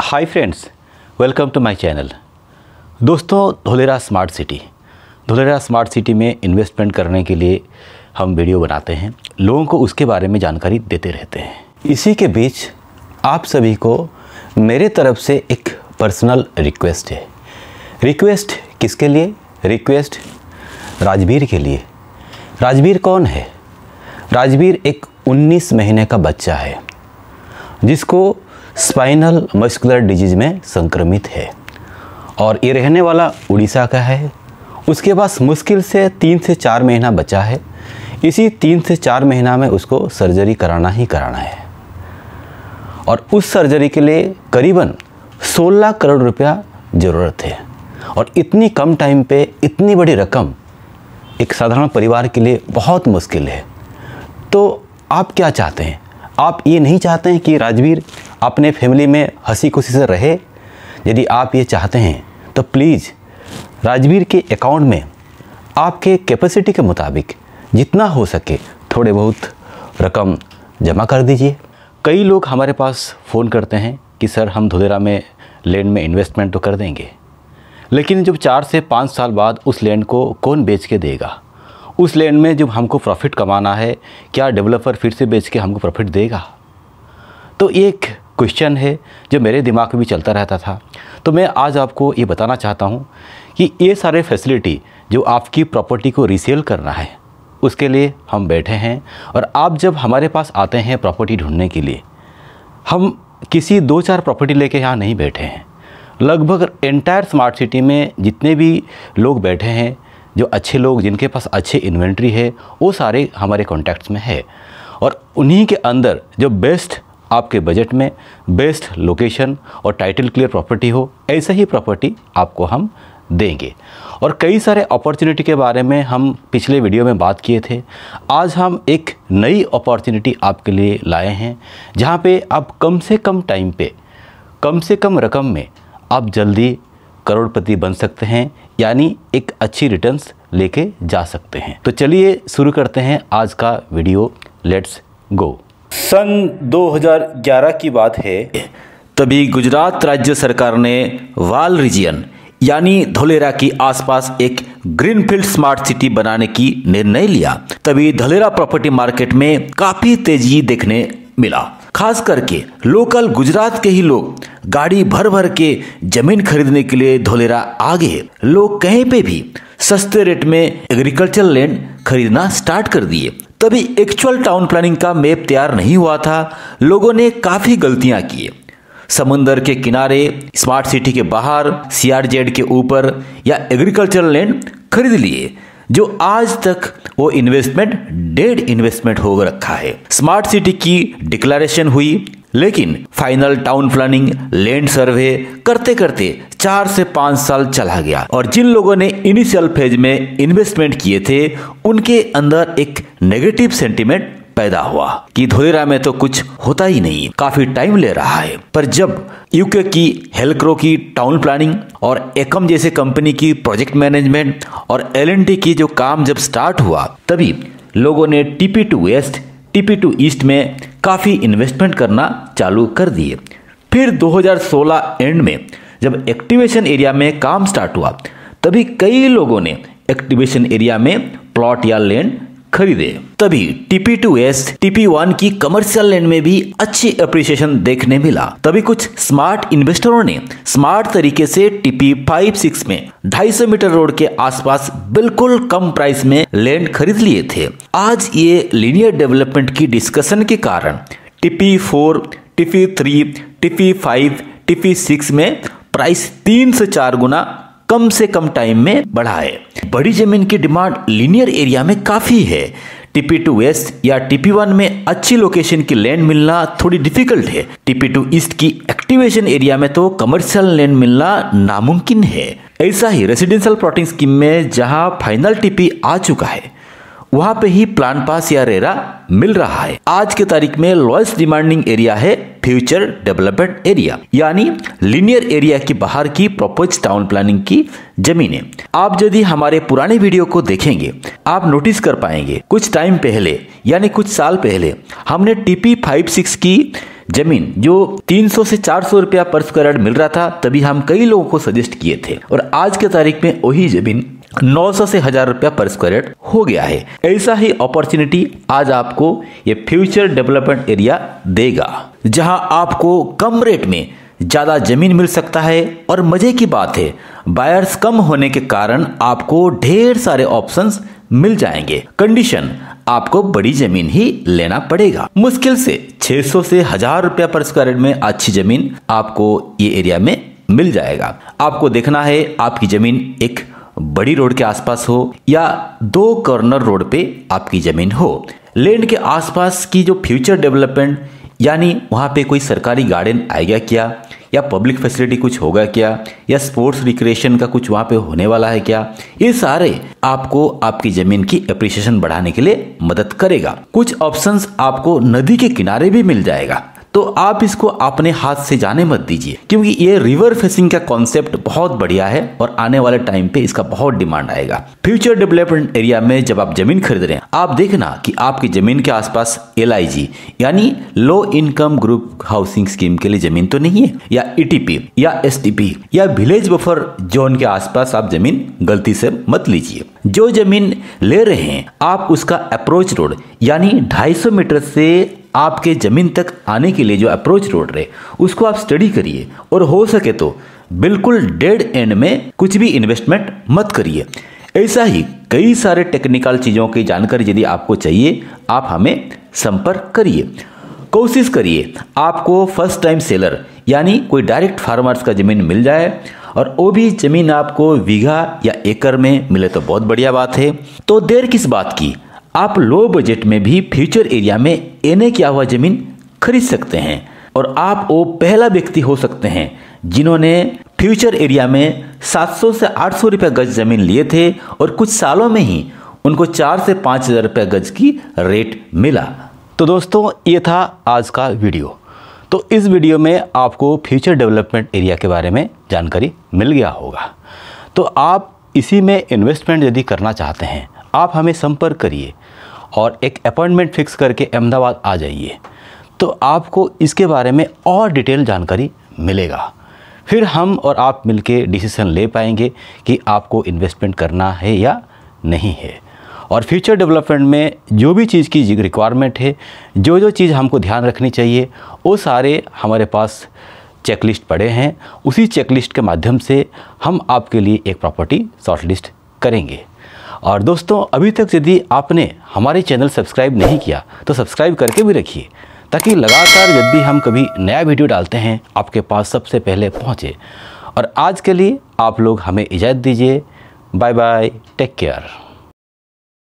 Hi friends, welcome to my channel. दोस्तों, Dholera smart city में investment करने के लिए हम वीडियो बनाते हैं, लोगों को उसके बारे में जानकारी देते रहते हैं। इसी के बीच आप सभी को मेरे तरफ से एक पर्सनल रिक्वेस्ट है। रिक्वेस्ट किसके लिए? रिक्वेस्ट राजवीर के लिए। राजवीर कौन है? राजवीर एक 19 महीने का बच्चा है जिसको स्पाइनल मस्कुलर डिजीज़ में संक्रमित है और ये रहने वाला उड़ीसा का है। उसके पास मुश्किल से 3 से 4 महीना बचा है। इसी 3 से 4 महीना में उसको सर्जरी कराना ही कराना है और उस सर्जरी के लिए करीबन 16 करोड़ रुपया ज़रूरत है। और इतनी कम टाइम पे इतनी बड़ी रकम एक साधारण परिवार के लिए बहुत मुश्किल है। तो आप क्या चाहते हैं? आप ये नहीं चाहते हैं कि राजवीर अपने फैमिली में हंसी खुशी से रहे? यदि आप ये चाहते हैं तो प्लीज़ राजवीर के अकाउंट में आपके कैपेसिटी के मुताबिक जितना हो सके थोड़े बहुत रकम जमा कर दीजिए। कई लोग हमारे पास फ़ोन करते हैं कि सर हम धोलेरा में लैंड में इन्वेस्टमेंट तो कर देंगे, लेकिन जब 4 से 5 साल बाद उस लैंड को कौन बेच के देगा? उस लैंड में जब हमको प्रॉफिट कमाना है, क्या डेवलपर फिर से बेच के हमको प्रॉफिट देगा? तो एक क्वेश्चन है जो मेरे दिमाग में भी चलता रहता था। तो मैं आज आपको ये बताना चाहता हूँ कि ये सारे फैसिलिटी जो आपकी प्रॉपर्टी को रीसेल करना है उसके लिए हम बैठे हैं। और आप जब हमारे पास आते हैं प्रॉपर्टी ढूंढने के लिए, हम किसी 2-4 प्रॉपर्टी लेके यहाँ नहीं बैठे हैं। लगभग एंटायर स्मार्ट सिटी में जितने भी लोग बैठे हैं, जो अच्छे लोग जिनके पास अच्छे इन्वेंट्री है, वो सारे हमारे कॉन्टैक्ट्स में है। और उन्हीं के अंदर जो बेस्ट आपके बजट में बेस्ट लोकेशन और टाइटल क्लियर प्रॉपर्टी हो, ऐसा ही प्रॉपर्टी आपको हम देंगे। और कई सारे अपॉर्चुनिटी के बारे में हम पिछले वीडियो में बात किए थे। आज हम एक नई अपॉर्चुनिटी आपके लिए लाए हैं जहाँ पे आप कम से कम टाइम पे कम से कम रकम में आप जल्दी करोड़पति बन सकते हैं, यानी एक अच्छी रिटर्न्स लेके जा सकते हैं। तो चलिए शुरू करते हैं आज का वीडियो। Let's go. सन 2011 की बात है, तभी गुजरात राज्य सरकार ने वाल रीजन यानी धोलेरा के आसपास एक ग्रीनफील्ड स्मार्ट सिटी बनाने की निर्णय लिया। तभी धोलेरा प्रॉपर्टी मार्केट में काफी तेजी देखने मिला। खास करके लोकल गुजरात के ही लोग गाड़ी भर भर के जमीन खरीदने के लिए धोलेरा आ गए। लोग कहीं पे भी सस्ते रेट में एग्रीकल्चर लैंड खरीदना स्टार्ट कर दिए। तभी एक्चुअल टाउन प्लानिंग का मैप तैयार नहीं हुआ था। लोगों ने काफी गलतियां की। समुंदर के किनारे, स्मार्ट सिटी के बाहर, CRZ के ऊपर या एग्रीकल्चर लैंड खरीद लिए, जो आज तक वो इन्वेस्टमेंट डेड इन्वेस्टमेंट हो रखा है। स्मार्ट सिटी की डिक्लेरेशन हुई, लेकिन final town planning, land survey करते करते 4 से 5 साल चला गया। और जिन लोगों ने इनिशियल फेज में इन्वेस्टमेंट किए थे, उनके अंदर एक नेगेटिव सेंटिमेंट पैदा हुआ कि धोलेरा में तो कुछ होता ही नहीं, काफी टाइम ले रहा है। पर जब यूके की हेल्क्रो की टाउन प्लानिंग और एकम जैसे कंपनी की प्रोजेक्ट मैनेजमेंट और L&T की जो काम जब स्टार्ट हुआ, तभी लोगों ने TP2 वेस्ट, TP2 ईस्ट में काफी इन्वेस्टमेंट करना चालू कर दिए। फिर 2016 एंड में जब एक्टिवेशन एरिया में काम स्टार्ट हुआ, तभी कई लोगों ने एक्टिवेशन एरिया में प्लॉट या लैंड खरीदे। तभी TP2 वेस्ट, TP1 की कमर्शियल लैंड में भी अच्छी अप्रिसिएशन देखने मिला। तभी कुछ स्मार्ट इन्वेस्टरों ने स्मार्ट तरीके से TP5-6 में 250 मीटर रोड के आसपास बिल्कुल कम प्राइस में लैंड खरीद लिए थे। आज ये लीनियर डेवलपमेंट की डिस्कशन के कारण TP4, TP3, TP5, TP6 में प्राइस 3 से 4 गुना कम से कम टाइम में बढ़ा है। बड़ी जमीन की डिमांड लीनियर एरिया में काफी है। TP2 वेस्ट या TP1 में अच्छी लोकेशन की लैंड मिलना थोड़ी डिफिकल्ट है। TP2 ईस्ट की एक्टिवेशन एरिया में तो कमर्शियल लैंड मिलना नामुमकिन है। ऐसा ही रेसिडेंशियल प्लॉटिंग स्कीम में जहां फाइनल TP आ चुका है, वहां पे ही प्लान पास या रेरा मिल रहा है। आज के तारीख में लोएस्ट डिमांडिंग एरिया है फ्यूचर डेवलपमेंट एरिया, यानी लीनियर एरिया के बाहर की प्रपोज्ड टाउन प्लानिंग की जमीनें। आप यदि हमारे पुराने वीडियो को देखेंगे, आप नोटिस कर पाएंगे कुछ टाइम पहले यानी कुछ साल पहले हमने टीपी 56 की जमीन जो 300 से 400 रुपया पर स्क्वायर यार्ड मिल रहा था, तभी हम कई लोगों को सजेस्ट किए थे और आज के तारीख में वही जमीन 900 से 1000 रुपया पर स्क्वायर यार्ड हो गया है। ऐसा ही अपॉर्चुनिटी आज आपको ये फ्यूचर डेवलपमेंट एरिया देगा, जहां आपको कम रेट में ज्यादा जमीन मिल सकता है। और मजे की बात है, बायर्स कम होने के कारण आपको ढेर सारे ऑप्शंस मिल जाएंगे। कंडीशन, आपको बड़ी जमीन ही लेना पड़ेगा। मुश्किल से 600 से 1000 रुपया पर स्क्वायर यार्ड में अच्छी जमीन आपको ये एरिया में मिल जाएगा। आपको देखना है आपकी जमीन एक बड़ी रोड के आसपास हो या 2 कॉर्नर रोड पे आपकी जमीन हो। लैंड के आसपास की जो फ्यूचर डेवलपमेंट, यानी वहां पे कोई सरकारी गार्डन आएगा क्या, या पब्लिक फैसिलिटी कुछ होगा क्या, या स्पोर्ट्स रिक्रिएशन का कुछ वहां पे होने वाला है क्या, ये सारे आपको आपकी जमीन की एप्रिसिएशन बढ़ाने के लिए मदद करेगा। कुछ ऑप्शंस आपको नदी के किनारे भी मिल जाएगा, तो आप इसको अपने हाथ से जाने मत दीजिए, क्योंकि ये रिवर फेसिंग का कॉन्सेप्ट बहुत बढ़िया है और आने वाले टाइम पे इसका बहुत डिमांड आएगा। फ्यूचर डेवलपमेंट एरिया में जब आप जमीन खरीद रहे हैं, आप देखना कि आपकी जमीन के आसपास LIG यानी low income group housing scheme के लिए जमीन तो नहीं है, या ETP या STP या विलेज बफर जोन के आसपास आप जमीन गलती से मत लीजिए। जो जमीन ले रहे हैं आप उसका अप्रोच रोड यानी 250 मीटर से आपके जमीन तक आने के लिए जो अप्रोच रोड रहे उसको आप स्टडी करिए, और हो सके तो बिल्कुल डेड एंड में कुछ भी इन्वेस्टमेंट मत करिए। ऐसा ही कई सारे टेक्निकल चीज़ों की जानकारी यदि आपको चाहिए, आप हमें संपर्क करिए। कोशिश करिए आपको फर्स्ट टाइम सेलर यानी कोई डायरेक्ट फार्मर्स का जमीन मिल जाए, और वो भी जमीन आपको बीघा या एकड़ में मिले तो बहुत बढ़िया बात है। तो देर किस बात की, आप लो बजट में भी फ्यूचर एरिया में एने किया हुआ जमीन खरीद सकते हैं, और आप वो पहला व्यक्ति हो सकते हैं जिन्होंने फ्यूचर एरिया में 700 से 800 रुपये गज जमीन लिए थे और कुछ सालों में ही उनको 4 से 5000 रुपये गज की रेट मिला। तो दोस्तों, ये था आज का वीडियो। तो इस वीडियो में आपको फ्यूचर डेवलपमेंट एरिया के बारे में जानकारी मिल गया होगा। तो आप इसी में इन्वेस्टमेंट यदि करना चाहते हैं, आप हमें संपर्क करिए और एक अपॉइंटमेंट फिक्स करके अहमदाबाद आ जाइए, तो आपको इसके बारे में और डिटेल जानकारी मिलेगा। फिर हम और आप मिलके डिसीजन ले पाएंगे कि आपको इन्वेस्टमेंट करना है या नहीं है। और फ्यूचर डेवलपमेंट में जो भी चीज़ की रिक्वायरमेंट है, जो चीज़ हमको ध्यान रखनी चाहिए, वो सारे हमारे पास चेकलिस्ट पड़े हैं। उसी चेकलिस्ट के माध्यम से हम आपके लिए एक प्रॉपर्टी शॉर्टलिस्ट करेंगे। और दोस्तों, अभी तक यदि आपने हमारे चैनल सब्सक्राइब नहीं किया तो सब्सक्राइब करके भी रखिए, ताकि लगातार जब भी हम कभी नया वीडियो डालते हैं आपके पास सबसे पहले पहुंचे। और आज के लिए आप लोग हमें इजाज़त दीजिए। Bye bye, take care.